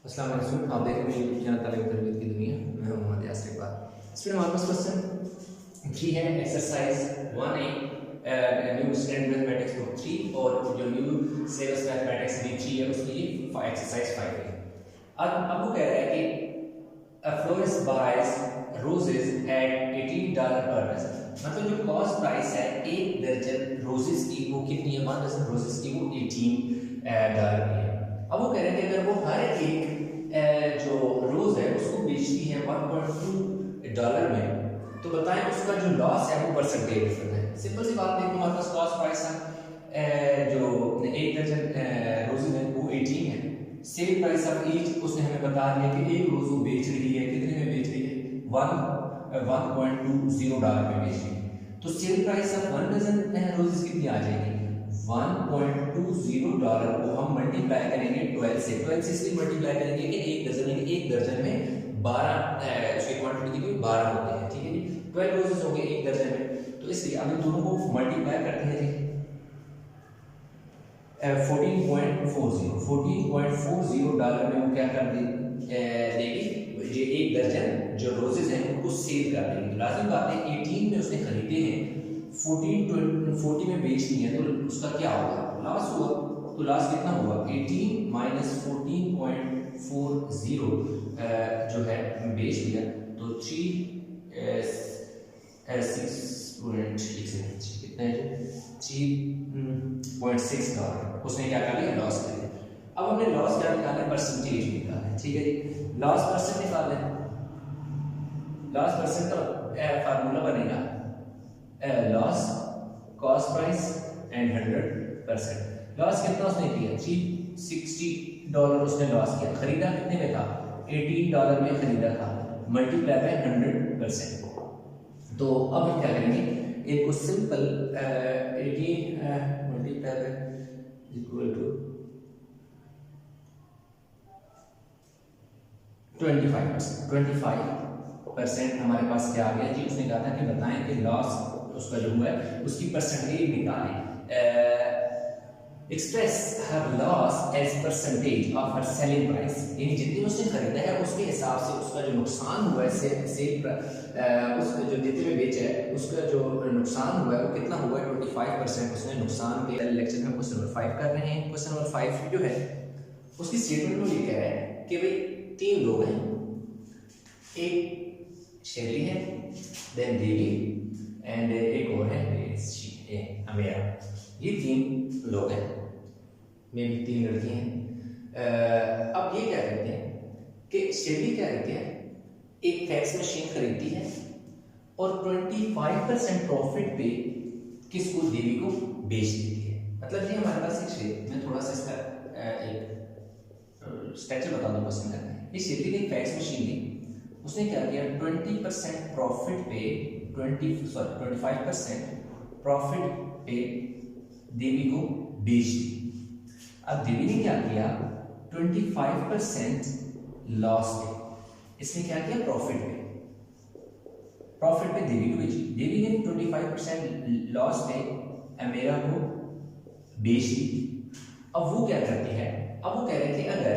अस्सलाम वालेकुम। आप देख रहे हैं यूट्यूब चैनल तालिब तरबियत की दुनिया। मैं हूं मोहम्मद यासिर इकबाल। इसमें हमारे पास क्वेश्चन 3 है, exercise 1A new standard mathematics book 3 और जो न्यू सिलेबस मैथमेटिक्स बुक 3 है उसकी एक्सरसाइज 5 है। अब वो कह रहा है कि a florist buys roses at $18 per dozen। मतलब जो कॉस्ट प्राइस है एक दर्जन रोजेस की वो कितनी है? 1 डजन रोजेस की वो $18 की है। अब वो कह रहे हैं कि अगर वो हर एक जो रोज है उसको बेचती है $1.2 में, तो बताएं उसका जो लॉस है वो परसेंटेज कितना है। सिंपल सी बात है, हमारे पास कॉस्ट प्राइस है जो एक दर्जन रोजेस है वो 18 है। सेल प्राइस ऑफ ईच उसने हमें बता दिया कि एक रोज वो बेच रही है, कितने में बेच रही है? $1.20 में बेच रही है। तो sale price of 1 dozen roses कितनी आ जाएगी? $1.20 को हम मल्टीप्लाई करेंगे 12 से। 12 से इसलिए मल्टीप्लाई करेंगे कि एक दर्जन में 12 उसकी क्वांटिटी की 12 होते हैं, ठीक है जी। 12 रोजेस होंगे एक दर्जन में, तो इसलिए अब इन दोनों को मल्टीप्लाई करते हैं जी। 14.40 डॉलर में वो क्या कर देगी? ये एक दर्जन जो रोजेस हैं उनको सेल कर देगी। तो लाजिम बात है 18 में उसने खरीदे हैं, 40 में बेच दी है, तो उसका क्या होगा? लॉस हुआ। तो लॉस कितना हुआ? 18 माइनस 14.40 जो है बेच दिया, तो 3.6 कितना है? 3.6 उसने क्या कर लिया? लॉस कर लिया। अब हमने लॉस क्या निकाला? परसेंटेज निकाला है, ठीक है जी। लॉस परसेंट निकाल लें। लॉस परसेंट का फार्मूला बनेगा loss cost price and 100%। Loss कितना उसने किया? $360 उसने लॉस किया। खरीदा कितने में था? $18 में खरीदा था, मल्टीप्लाई बाय 100%। तो अब हम क्या करेंगे? एक को simple 18 multiply by equal to 25% हमारे पास क्या आ गया जी? उसने कहा था कि बताएं कि लॉस उसका जो हुआ है उसकी परसेंटेज निकालें। Express her loss as percentage of her selling price, यानी जितनी उसने खरीदा है उसके हिसाब से उसका जो नुकसान हुआ है उसका जो जितने में बेचा है उसका जो नुकसान हुआ है वो कितना हुआ है? 25% उसने नुकसान के। लेक्चर में क्वेश्चन नंबर 5 कर रहे हैं। क्वेश्चन नंबर 5 जो है उसकी स्टेटमेंट में ये कह रहा है कि भाई 3 लोग हैं, एक शेरली है, देन देवी एंड एक और है अमेरा। ये 3 लोग हैं, मे भी 3 लड़की हैं। अब ये क्या कहते हैं कि शेरली क्या कहते हैं, एक फैक्स मशीन खरीदती है और 25% प्रॉफिट पे किसको? देवी को बेच देती है। मतलब ये हमारे पास एक शेर, मैं थोड़ा सा इसका एक स्ट्रक्चर बता दूं क्वेश्चन का। ये शेरली ने एक फैक्स मशीन ली, उसने क्या किया? 20% प्रॉफिट पे 25% प्रॉफिट पे देवी को बेच दी। अब देवी ने क्या किया? 25% लॉस पे, इसने क्या किया? प्रॉफिट पे देवी को बेची। देवी ने 25% लॉस पे अमेरा को बेच दी। अब वो क्या करती है? अब वो कह रहे थे अगर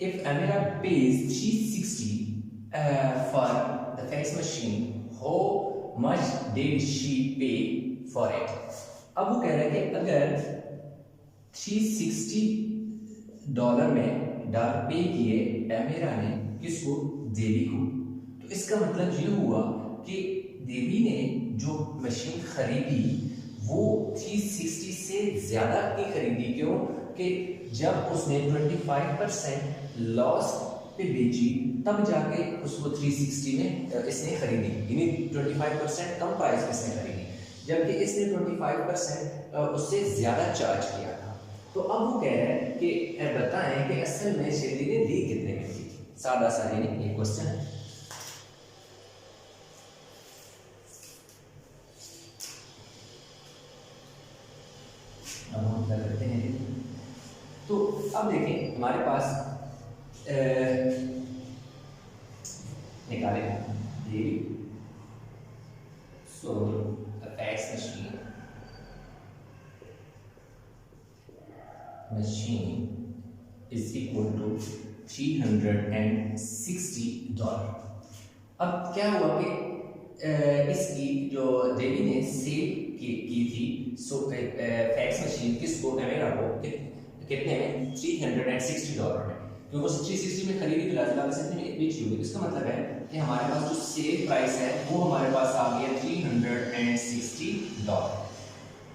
if Amira pays 360 for the fax machine, how much did she pay for it? अब वो कह रहे हैं कि अगर $360 में पे किए अमेरा ने किसको? देवी को, तो इसका मतलब ये हुआ कि देवी ने जो मशीन खरीदी वो 360 से ज्यादा की खरीदी। क्यों? कि जब उसने 25% लॉस पे बेची तब जाके उसको 360 में इसने खरीदी, यानी 25% कम प्राइस पे इसने खरीदी, जबकि इसने 25% उससे ज्यादा चार्ज किया था। तो अब वो कह रहे हैं कि बताएं कि असल में शेरली ने ली कितने में थी? सादा सा ये क्वेश्चन है। अब हम क्या करते हैं? तो अब देखें हमारे पास निकाले Devi sold a fax machine is equal to $360। अब क्या हुआ कि इसकी जो डेवी ने सेल की थी फैक्स मशीन किसको कैमेरा को कितने में $360 में, क्योंकि उसे 360 में खरीदी तो लाजमी से इतने में बेची होगी। इसका मतलब है कि हमारे पास जो सेल प्राइस है वो हमारे पास आ गया $360।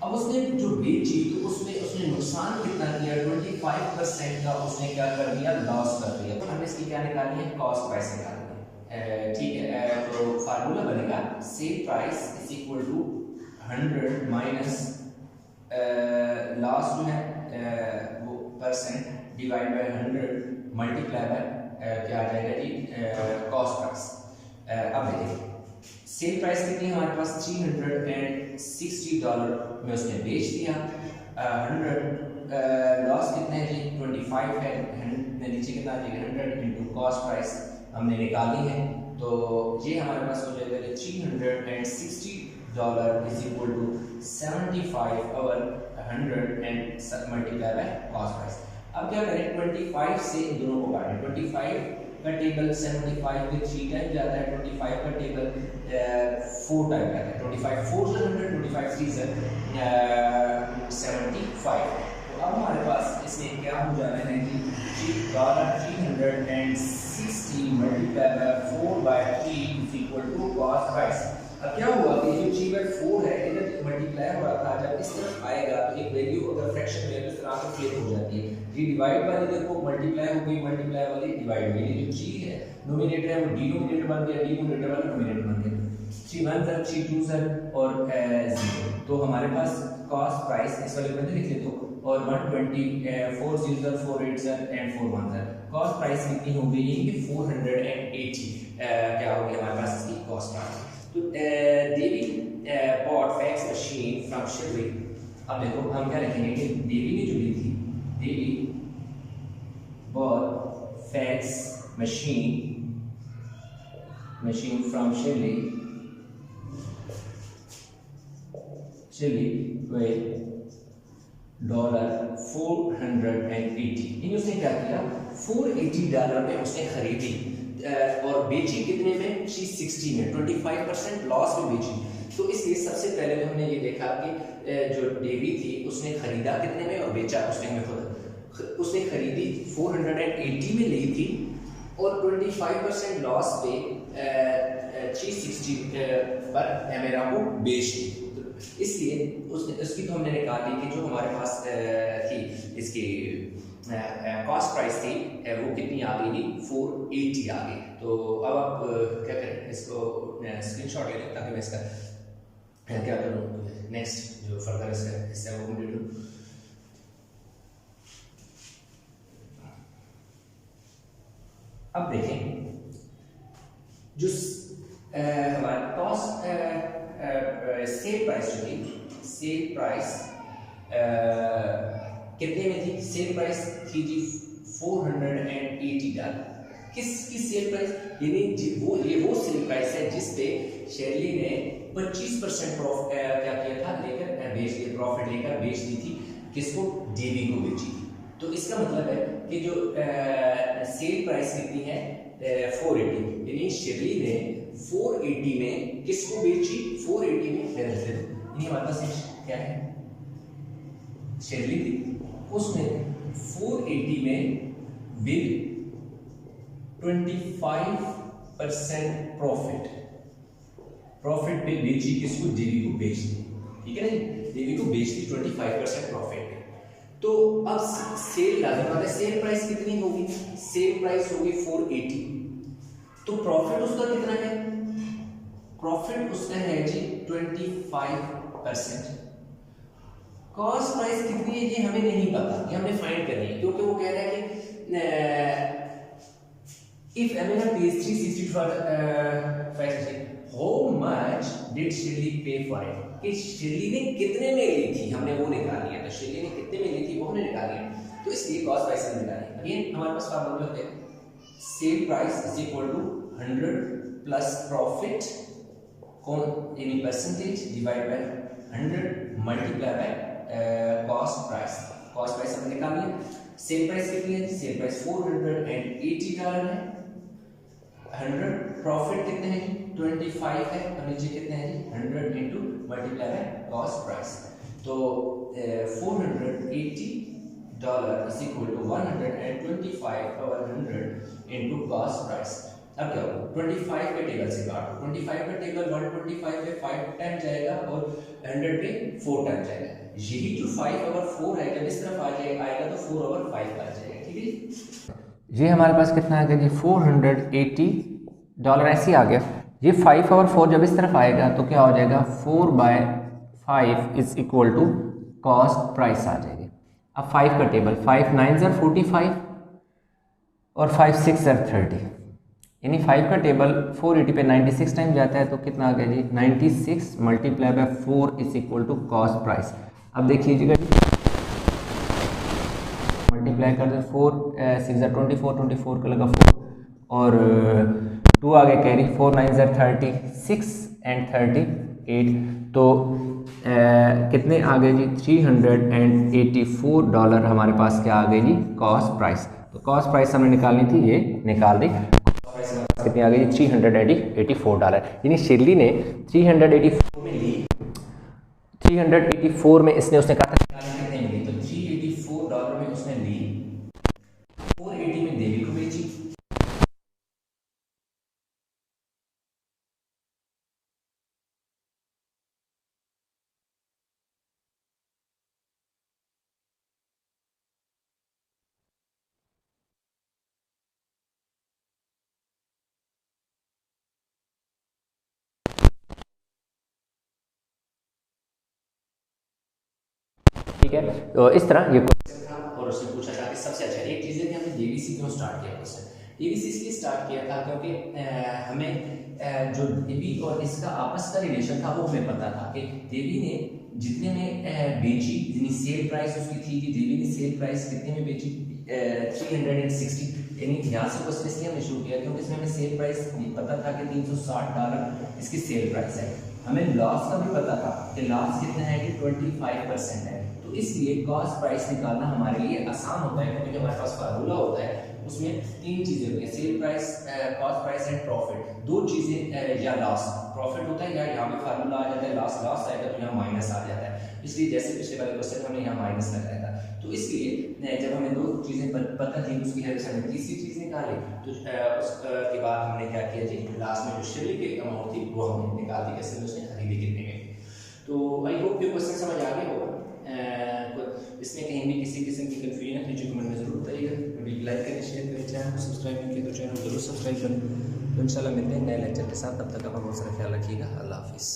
अब उसने जो बेची तो उसमें उसने नुकसान कितना किया, 25% का उसने क्या कर दिया, लॉस कर दिया। तो हमें इसकी क्या निकालनी है, कॉस्ट प्राइस निकालनी है। ठीक है, तो फार्मूला बनेगा sale price is equal to 100 minus loss जो है वो percent divide by 100 multiply by क्या आ जाएगा जी, कॉस्ट प्राइस। अब देखिए सेल प्राइस कितनी है हमारे पास, $360 में उसने बेच दिया। 100 लॉस कितने हैं जी, 25 है। 100 नीचे कितना आ जाएगा, 100 इंटू कॉस्ट प्राइस हमने निकाली है। तो ये हमारे पास हो जाएगा $360 इज इक्वल टू 75 और 100 and multiply by cost price. अब क्या करें, 25 से इन दोनों को काटें। 25 का टेबल 75 पे 3 टाइम जाता है, 25 का टेबल 4 टाइम जाता है। 25 4 से 100, 25 3 से 75। तो अब हमारे पास इसमें क्या हो जाना है कि $360 multiply by 4/3 is equal to cost price. अब क्या हुआ कि जो 3/4 है इधर मल्टीप्लाई हो रहा था, जब इस तरफ आएगा तो एक वैल्यू अगर फ्रैक्शन में इस तरह से फ्लिप हो जाती है। ये डिवाइड वाली देखो मल्टीप्लाई हो गई, मल्टीप्लाई वाली डिवाइड हो गई। ये जो 3 है नोमिनेटर है वो डिनोमिनेटर बन गया, डिनोमिनेटर वाला नोमिनेटर बन गया। 3 1 0 3 2 0 और 0। तो हमारे पास कॉस्ट प्राइस इस वाले में लिख लेते हो और 120 4 0 4 8 0 एंड 4 1 0। कॉस्ट प्राइस कितनी हो गई है कि 480 क्या हो गया हमारे पास इसकी कॉस्ट प्राइस। तो Devi bought fax machine from Shivri. अब देखो हम क्या लिखेंगे कि देवी ने जो ली थी, Devi bought fax machine from Shivri with $480। उसने क्या किया, $480 में उसने खरीदी और बेची कितने में, 360 में, 25% लॉस में बेची। तो इसलिए सबसे पहले तो हमने ये देखा कि जो डेवी थी उसने खरीदा कितने में और बेचा उसने हमें खुद। उसने खरीदी 480 में ली थी और 25% लॉस पे 360 पर एमेरा को बेच दी। इसलिए उसकी तो हमने निकाली कि जो हमारे पास थी इसकी कॉस्ट प्राइस थी वो कितनी आ गई, 480 आ गई। तो अब आप क्या करें, इसको स्क्रीनशॉट ले लें ताकि मैं इसका क्या करूँ नेक्स्ट जो फर्दर इसका हिस्सा है वो कंप्लीट करूँ। अब देखें जो हमारे कॉस्ट सेल प्राइस जो थी, सेल प्राइस कितने में थी, सेल प्राइस थी जी $480। किसकी सेल प्राइस, यानी ये वो सेल प्राइस है जिस पे शेरली ने 25% क्या किया था, लेकर बेच दिया, प्रॉफिट लेकर बेच दी थी। किसको, डेवी को बेची थी। तो इसका मतलब है कि जो सेल प्राइस कितनी है 480, यानी शेरली ने 480 में किसको बेची, 480 में हमारे पास क्या है, शेरली थी, उसने 480 में विद 25% प्रॉफिट पे बेची, किसको, देवी को बेच दी। ठीक है ना, देवी को बेच दी 25% प्रॉफिट पे। तो अब सेल लाजमी बात है, सेल प्राइस कितनी होगी, सेल प्राइस होगी 480। तो प्रॉफिट उसका कितना है, प्रॉफिट उसका है जी 25%। कॉस्ट प्राइस कितनी है ये हमें नहीं पता, ये हमने फाइंड करनी है, क्योंकि वो कह रहा है कि if एमेरा pays 360 for how much did Shirley pay for it, कि शिरली ने कितने में ली थी, हमने वो निकाली है। तो शिरली ने कितने में ली थी वो हमने निकाली है, तो इसलिए कॉस्ट प्राइस हमने निकाली है। अगेन हमारे पास फार्मूला है sale price is equal to 100 plus profit कौन यानी percentage divide by 100 multiply by cost price. Cost price हमने निकाली है। सेल प्राइस कितनी है? सेल प्राइस $480 है। 100 प्रॉफिट कितने हैं? 25 है। और नीचे कितने हैं जी? 100 into multiply by cost price. तो $480 इज इक्वल टू 125 और 100 इंटू कॉस्ट प्राइस। अब क्या होगा? 25 पे टेबल से काटो, 25 पे टेबल 125 पे 5 टाइम जाएगा और 100 पे 4 टाइम जाएगा। यही जो 5 ओवर 4 है जब इस तरफ आएगा तो 4 ओवर 5 आ जाएगा। ठीक है जी। ये हमारे पास कितना आ गया जी? $480 ऐसे ही आ गया। ये 5 ओवर 4 जब इस तरफ आएगा तो क्या हो जाएगा? 4/5 is equal to cost price आ जाएगी। अब 5 का टेबल, 5 9 ज़र 45 और 5 6 ज़र 30, यानी 5 का टेबल 480 पे 96 टाइम जाता है तो कितना आ गया जी? 96 multiply by 4 is equal to cost price. अब देखिएगा जी, मल्टीप्लाई कर दे 4 6 ज़र 24, 24 का लगा 4 और 2 आगे कैरी, 4 9 ज़र 36 एंड 38 तो कितने आ गए जी? $384 हमारे पास क्या आ गए जी? Cost price. तो कॉस्ट प्राइस हमने निकालनी थी, ये निकाल दी। कितनी आ गई? $384। यानी शिरली ने 384 में ली, 384 में उसने कहा था कितने में ली, तो $384 में उसने ली, 480 में देवी को बेची। ठीक है, तो इस तरह ये क्वेश्चन था और उसने पूछा था कि सबसे अच्छा एक चीज़ है कि हमने डीवीसी क्यों स्टार्ट किया क्वेश्चन। डीवीसी इसलिए स्टार्ट किया था क्योंकि हमें जो देवी और इसका आपस का रिलेशन था वो हमें पता था कि देवी ने जितने में बेची, जितनी सेल प्राइस उसकी थी कि देवी ने सेल प्राइस कितने में बेची? 360। यानी यहाँ से क्वेश्चन इसलिए हमने शुरू किया क्योंकि इसमें हमें सेल प्राइस पता था कि $360 इसकी सेल प्राइस है। हमें लॉस का भी पता था कि लॉस कितना है कि 25% है। तो इसलिए कॉस्ट प्राइस निकालना हमारे लिए आसान होता है क्योंकि हमारे पास फार्मूला होता है, उसमें 3 चीजें होती हैं, sale price, cost price and profit. 2 चीजें या लॉस, प्रॉफिट होता है या यहाँ पे फार्मूला आ जाता है, लॉस आएगा तो यहाँ माइनस आ जाता है। इसलिए जैसे पिछले वाले क्वेश्चन हमने यहाँ माइनस लगाया था, तो इसलिए जब हमें 2 चीजें पता थी उसकी हेल्प से हमने तीसरी चीज निकाली। तो उसके बाद हमने क्या किया जी? लास्ट में जो शिरली की अमाउंट थी वो हमने निकाल दी, कैसे उसने खरीदी कितने में। तो आई होप ये क्वेश्चन समझ आ गया होगा। इसमें कहीं भी किसी किस्म की कंफ्यूजन है नीचे कमेंट में जरूर बताइएगा। वीडियो लाइक करें, शेयर करें, चैनल को सब्सक्राइब नहीं किया तो चैनल जरूर सब्सक्राइब करें। तो इंशाल्लाह मिलते हैं नए लेक्चर के साथ, तब तक अपना बहुत सारा ख्याल रखिएगा। अल्लाह हाफिज़।